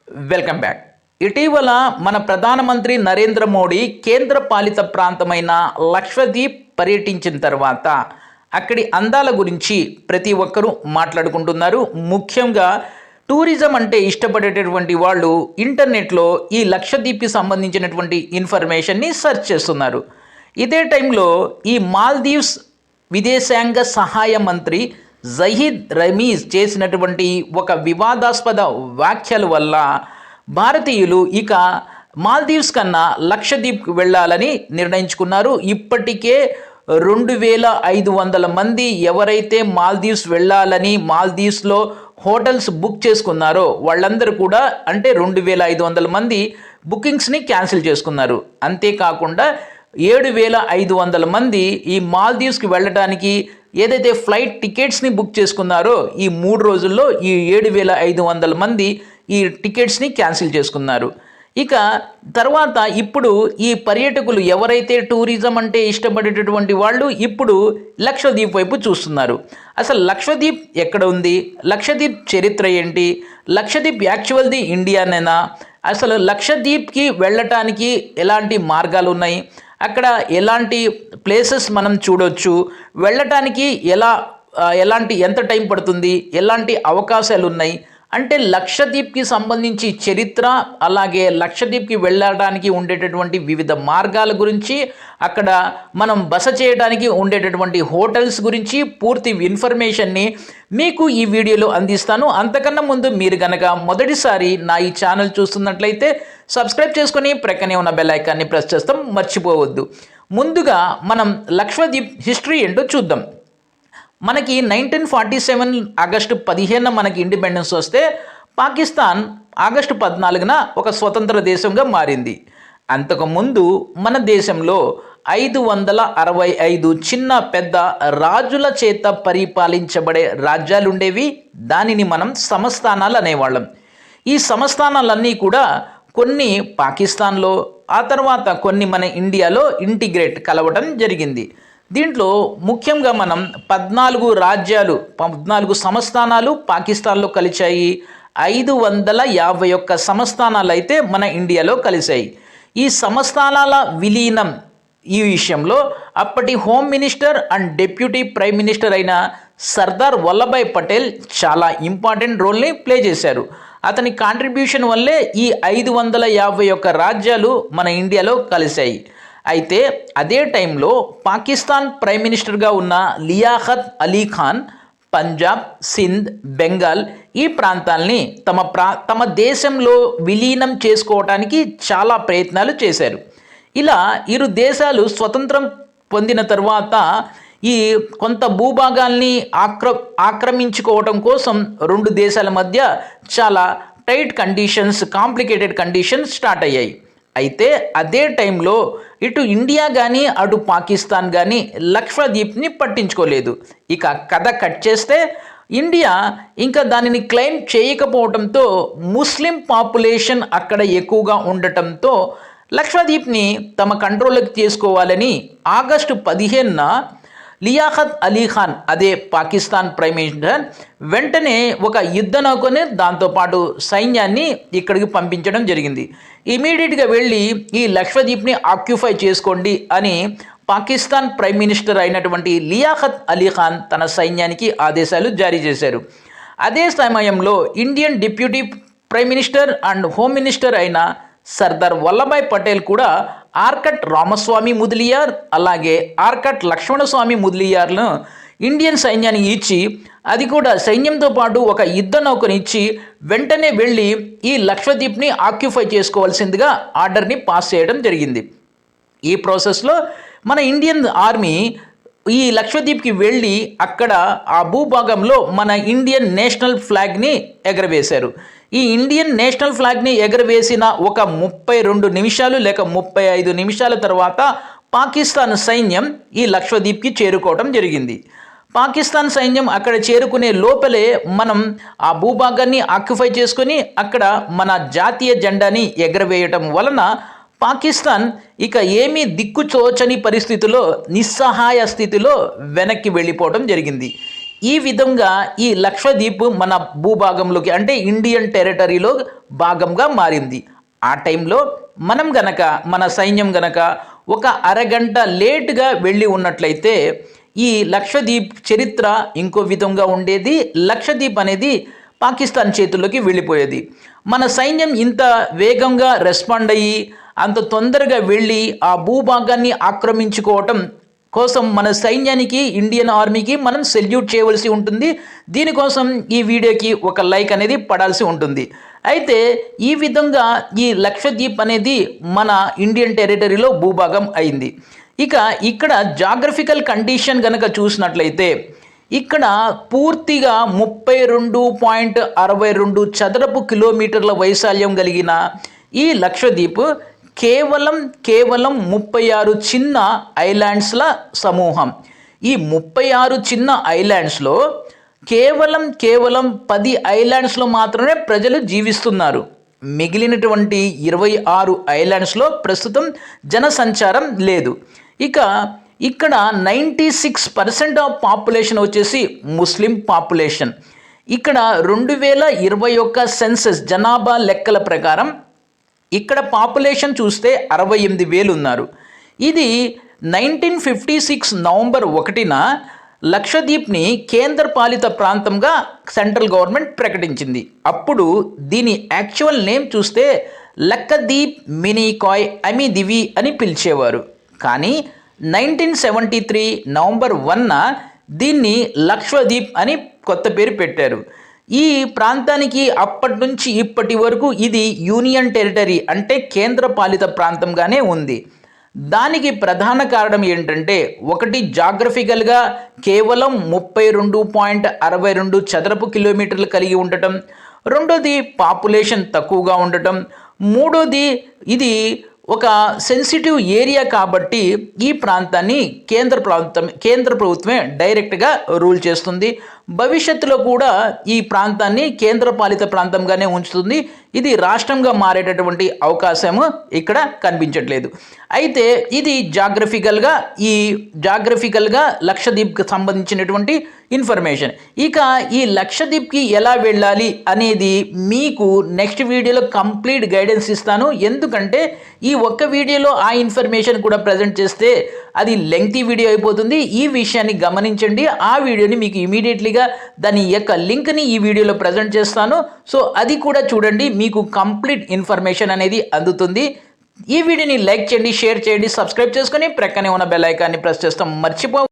Welcome back. ఇటీవల మన ప్రధానమంత్రి నరేంద్ర మోడీ కేంద్ర పాలిత ప్రాంతమైన లక్షద్వీప్ పర్యటించిన తర్వాత అక్కడి అందాల గురించి ప్రతి ఒక్కరూ మాట్లాడుకుంటున్నారు. ముఖ్యంగా టూరిజం అంటే ఇష్టపడేటటువంటి వాళ్ళు ఇంటర్నెట్లో ఈ లక్షద్వీప్కి సంబంధించినటువంటి ఇన్ఫర్మేషన్ని సెర్చ్ చేస్తున్నారు. ఇదే టైంలో ఈ మాల్దీవ్స్ విదేశాంగ సహాయ మంత్రి జహీద్ రమీజ్ చేసినటువంటి ఒక వివాదాస్పద వ్యాఖ్యల వల్ల భారతీయులు ఇక మాల్దీవ్స్ కన్నా లక్షద్వీప్కి వెళ్ళాలని నిర్ణయించుకున్నారు. ఇప్పటికే 2500 మంది ఎవరైతే మాల్దీవ్స్ వెళ్ళాలని మాల్దీవ్స్లో హోటల్స్ బుక్ చేసుకున్నారో వాళ్ళందరూ కూడా అంటే 2500 మంది బుకింగ్స్ని క్యాన్సిల్ చేసుకున్నారు. అంతేకాకుండా 7500 మంది ఈ మాల్దీవ్స్కి వెళ్ళడానికి ఏదైతే ఫ్లైట్ టికెట్స్ని బుక్ చేసుకున్నారో ఈ 3 రోజుల్లో ఈ 7500 మంది ఈ టికెట్స్ని క్యాన్సిల్ చేసుకున్నారు. ఇక తర్వాత ఇప్పుడు ఈ పర్యాటకులు ఎవరైతే టూరిజం అంటే ఇష్టపడేటటువంటి వాళ్ళు ఇప్పుడు లక్షద్వీప్ వైపు చూస్తున్నారు. అసలు లక్షద్వీప్ ఎక్కడ ఉంది, లక్షద్వీప్ చరిత్ర ఏంటి, లక్షద్వీప్ యాక్చువల్ది ఇండియానేనా, అసలు లక్షద్వీప్కి వెళ్ళటానికి ఎలాంటి మార్గాలు ఉన్నాయి, అక్కడ ఎలాంటి ప్లేసెస్ మనం చూడొచ్చు, వెళ్ళటానికి ఎలాంటి ఎంత టైం పడుతుంది, ఎలాంటి అవకాశాలు ఉన్నాయి అంటే లక్షద్వీప్కి సంబంధించి చరిత్ర, అలాగే లక్షద్వీప్కి వెళ్ళడానికి ఉండేటటువంటి వివిధ మార్గాల గురించి, అక్కడ మనం బస చేయడానికి ఉండేటటువంటి హోటల్స్ గురించి పూర్తి ఇన్ఫర్మేషన్ని మీకు ఈ వీడియోలో అందిస్తాను. అంతకన్నా ముందు మీరు కనుక మొదటిసారి నా ఈ ఛానల్ చూస్తున్నట్లయితే సబ్స్క్రైబ్ చేసుకొని ప్రక్కనే ఉన్న బెల్ ఐకాన్ని ప్రెస్ చేస్తాం, మర్చిపోవద్దు. ముందుగా మనం లక్షద్వీప్ హిస్టరీ ఏంటో చూద్దాం. మనకి 1947 ఆగస్టు 15 మనకి ఇండిపెండెన్స్ వస్తే పాకిస్తాన్ ఆగస్టు 14న ఒక స్వతంత్ర దేశంగా మారింది. అంతకుముందు మన దేశంలో 565 చిన్న పెద్ద రాజుల చేత పరిపాలించబడే రాజ్యాలు ఉండేవి. దానిని మనం సంస్థానాలు అనేవాళ్ళం. ఈ సంస్థానాలన్నీ కూడా కొన్ని పాకిస్తాన్లో, ఆ తర్వాత కొన్ని మన ఇండియాలో ఇంటిగ్రేట్ కలవడం జరిగింది. దీంట్లో ముఖ్యంగా మనం 14 రాజ్యాలు 14 సంస్థానాలు పాకిస్తాన్లో కలిశాయి. 551 సంస్థానాలు అయితే మన ఇండియాలో కలిశాయి. ఈ సంస్థానాల విలీనం ఈ విషయంలో అప్పటి home minister and deputy prime minister అయిన సర్దార్ వల్లభాయ్ పటేల్ చాలా ఇంపార్టెంట్ రోల్ని ప్లే చేశారు. అతని కాంట్రిబ్యూషన్ వల్లే ఈ 551 రాజ్యాలు మన ఇండియాలో కలిశాయి. అయితే అదే టైంలో పాకిస్తాన్ ప్రైమ్ మినిస్టర్గా ఉన్న లియాఖత్ అలీ ఖాన్ పంజాబ్, సింధ్, బెంగాల్ ఈ ప్రాంతాల్ని తమ దేశంలో విలీనం చేసుకోవడానికి చాలా ప్రయత్నాలు చేశారు. ఇలా ఇరు దేశాలు స్వతంత్రం పొందిన తర్వాత ఈ కొంత భూభాగాల్ని ఆక్రమించుకోవటం కోసం రెండు దేశాల మధ్య చాలా tight conditions, complicated conditions start అయ్యాయి. అయితే అదే టైంలో ఇటు ఇండియా కానీ అటు పాకిస్తాన్ కానీ లక్షద్వీప్ని పట్టించుకోలేదు. ఇక కథ కట్ చేస్తే ఇండియా ఇంకా దానిని క్లెయిమ్ చేయకపోవడంతో ముస్లిం పాపులేషన్ అక్కడ ఎక్కువగా ఉండటంతో లక్షద్వీప్ని తమ కంట్రోల్లోకి చేసుకోవాలని ఆగస్టు 15న లియాఖత్ అలీ ఖాన్ అదే పాకిస్తాన్ ప్రైమ్ మినిస్టర్ వెంటనే ఒక యుద్ధ నౌకని దాంతోపాటు సైన్యాన్ని ఇక్కడికి పంపించడం జరిగింది. ఇమీడియట్గా వెళ్ళి ఈ లక్షద్వీప్ని ఆక్యుపై చేసుకోండి అని పాకిస్తాన్ ప్రైమ్ మినిస్టర్ అయినటువంటి లియాఖత్ అలీ ఖాన్ తన సైన్యానికి ఆదేశాలు జారీ చేశారు. అదే సమయంలో Indian deputy prime minister and home minister అయిన సర్దార్ వల్లభాయ్ పటేల్ కూడా ఆర్కట్ రామస్వామి ముదలియార్ అలాగే ఆర్కట్ లక్ష్మణస్వామి ముదలియార్ను ఇండియన్ సైన్యానికి ఇచ్చి, అది కూడా సైన్యంతో పాటు ఒక యుద్ధ నౌకని ఇచ్చి వెంటనే వెళ్ళి ఈ లక్షద్వీప్ని ఆక్యుపై చేసుకోవాల్సిందిగా ఆర్డర్ని పాస్ చేయడం జరిగింది. ఈ ప్రాసెస్లో మన ఇండియన్ ఆర్మీ ఈ లక్షద్వీప్కి వెళ్ళి అక్కడ ఆ భూభాగంలో మన ఇండియన్ నేషనల్ ఫ్లాగ్ని ఎగరవేశారు. ఈ ఇండియన్ నేషనల్ ఫ్లాగ్ని ఎగరవేసిన ఒక 32 నిమిషాలు లేక 35 నిమిషాల తర్వాత పాకిస్తాన్ సైన్యం ఈ లక్షద్వీప్కి చేరుకోవడం జరిగింది. పాకిస్తాన్ సైన్యం అక్కడ చేరుకునే లోపలే మనం ఆ భూభాగాన్ని ఆక్యుపై చేసుకొని అక్కడ మన జాతీయ జెండాని ఎగరవేయటం వలన పాకిస్తాన్ ఇక ఏమీ దిక్కుచోచని పరిస్థితిలో, నిస్సహాయ స్థితిలో వెనక్కి వెళ్ళిపోవడం జరిగింది. ఈ విధంగా ఈ లక్షద్వీప్ మన భూభాగంలోకి అంటే ఇండియన్ టెరిటరీలో భాగంగా మారింది. ఆ టైంలో మన సైన్యం గనక ఒక అరగంట లేటుగా వెళ్ళి ఉన్నట్లయితే ఈ లక్షద్వీప్ చరిత్ర ఇంకో విధంగా ఉండేది. లక్షద్వీప్ అనేది పాకిస్తాన్ చేతుల్లోకి వెళ్ళిపోయేది. మన సైన్యం ఇంత వేగంగా రెస్పాండ్ అయ్యి అంత తొందరగా వెళ్ళి ఆ భూభాగాన్ని ఆక్రమించుకోవటం కోసం మన సైన్యానికి, ఇండియన్ ఆర్మీకి మనం సెల్యూట్ చేయవలసి ఉంటుంది. దీనికోసం ఈ వీడియోకి ఒక లైక్ అనేది పడాల్సి ఉంటుంది. అయితే ఈ విధంగా ఈ లక్షద్వీప్ అనేది మన ఇండియన్ టెరిటరీలో భూభాగం అయింది. ఇక ఇక్కడ జాగ్రఫికల్ కండిషన్ కనుక చూసినట్లయితే ఇక్కడ పూర్తిగా 32.62 చదరపు కిలోమీటర్ల వైశాల్యం కలిగిన ఈ లక్షద్వీప్ కేవలం 36 చిన్న ఐలాండ్స్ల సమూహం. ఈ 36 చిన్న ఐలాండ్స్లో కేవలం 10 ఐలాండ్స్లో మాత్రమే ప్రజలు జీవిస్తున్నారు. మిగిలినటువంటి 26 ఐలాండ్స్లో ప్రస్తుతం జనసంచారం లేదు. ఇక ఇక్కడ 96% ఆఫ్ పాపులేషన్ వచ్చేసి ముస్లిం పాపులేషన్. ఇక్కడ 2021 సెన్సస్ జనాభా లెక్కల ప్రకారం ఇక్కడ పాపులేషన్ చూస్తే 68,000 ఉన్నారు. ఇది 1956 నవంబర్ 1న లక్షద్వీప్ని కేంద్రపాలిత ప్రాంతంగా సెంట్రల్ గవర్నమెంట్ ప్రకటించింది. అప్పుడు దీని యాక్చువల్ నేమ్ చూస్తే లక్కద్వీప్ మినీకాయ్ అమిదివి అని పిలిచేవారు. కానీ 1973 నవంబర్ 1న దీన్ని లక్షద్వీప్ అని కొత్త పేరు పెట్టారు. ఈ ప్రాంతానికి అప్పటి నుంచి ఇప్పటి వరకు ఇది యూనియన్ టెరిటరీ అంటే కేంద్ర పాలిత ప్రాంతంగానే ఉంది. దానికి ప్రధాన కారణం ఏంటంటే ఒకటి జాగ్రఫికల్గా కేవలం 32.62 చదరపు కిలోమీటర్లు కలిగి ఉండటం, రెండోది పాపులేషన్ తక్కువగా ఉండటం, మూడోది ఇది ఒక సెన్సిటివ్ ఏరియా కాబట్టి ఈ ప్రాంతాన్ని కేంద్ర ప్రభుత్వమే డైరెక్ట్గా రూల్ చేస్తుంది. భవిష్యత్తులో కూడా ఈ ప్రాంతాన్ని కేంద్రపాలిత ప్రాంతంగానే ఉంచుతుంది. ఇది రాష్ట్రంగా మారేటటువంటి అవకాశం ఇక్కడ కనిపించట్లేదు. అయితే ఇది జాగ్రఫికల్గా లక్షద్వీప్కి సంబంధించినటువంటి ఇన్ఫర్మేషన్. ఇక ఈ లక్షద్వీప్కి ఎలా వెళ్ళాలి అనేది మీకు నెక్స్ట్ వీడియోలో కంప్లీట్ గైడెన్స్ ఇస్తాను. ఎందుకంటే ఈ ఒక్క వీడియోలో ఆ ఇన్ఫర్మేషన్ కూడా ప్రజెంట్ చేస్తే అది లెంగ్తీ వీడియో అయిపోతుంది. ఈ విషయాన్ని గమనించండి. ఆ వీడియోని మీకు ఇమీడియట్లీగా దాని యొక్క లింక్ని ఈ వీడియోలో ప్రజెంట్ చేస్తాను. సో అది కూడా చూడండి, మీకు కంప్లీట్ ఇన్ఫర్మేషన్ అనేది అందుతుంది. ఈ వీడియోని లైక్ చేయండి, షేర్ చేయండి, సబ్స్క్రైబ్ చేసుకొని ప్రక్కనే ఉన్న బెల్ ఐకాన్ని ప్రెస్ చేస్తాం మర్చిపో